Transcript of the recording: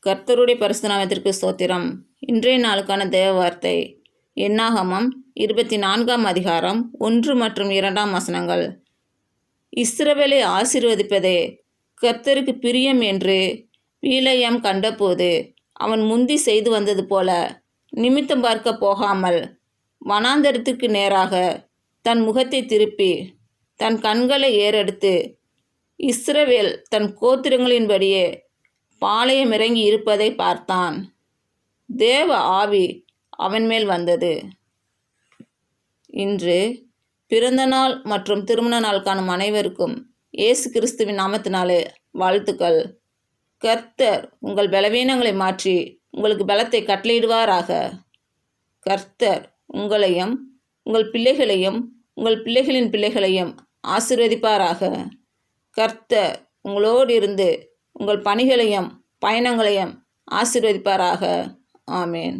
கர்த்தருடைய பரிசுத்த நாமத்திற்கு ஸ்தோத்திரம். இன்றைய நாளுக்கான தேவ வார்த்தை என்னாகமம் 24ஆம் அதிகாரம் 1 மற்றும் 2ஆம் வசனங்கள். இஸ்ரவேலை ஆசீர்வதிப்பதே கர்த்தருக்கு பிரியம் என்று பீலேயாம் கண்டபோது அவன் முந்தி செய்து வந்தது போல நிமித்தம் பார்க்க போகாமல் வனாந்தரத்திற்கு நேராக தன் முகத்தை திருப்பி தன் கண்களை ஏறெடுத்து இஸ்ரவேல் தன் கோத்திரங்களின்படியே பாளையம் இறங்கி இருப்பதை பார்த்தான். தேவ ஆவி அவன் மேல் வந்தது. இன்று பிறந்த நாள் மற்றும் திருமண நாள் காணும் அனைவருக்கும் இயேசு கிறிஸ்துவின் நாமத்தினாலே வாழ்த்துக்கள். கர்த்தர் உங்கள் பலவீனங்களை மாற்றி உங்களுக்கு பலத்தை கட்டளையிடுவாராக. கர்த்தர் உங்களையும் உங்கள் பிள்ளைகளையும் உங்கள் பிள்ளைகளின் பிள்ளைகளையும் ஆசீர்வதிப்பாராக. கர்த்தர் உங்களோடு இருந்து உங்கள் பணிகளையும் பயணங்களையும் ஆசீர்வதிப்பாராக. ஆமேன்.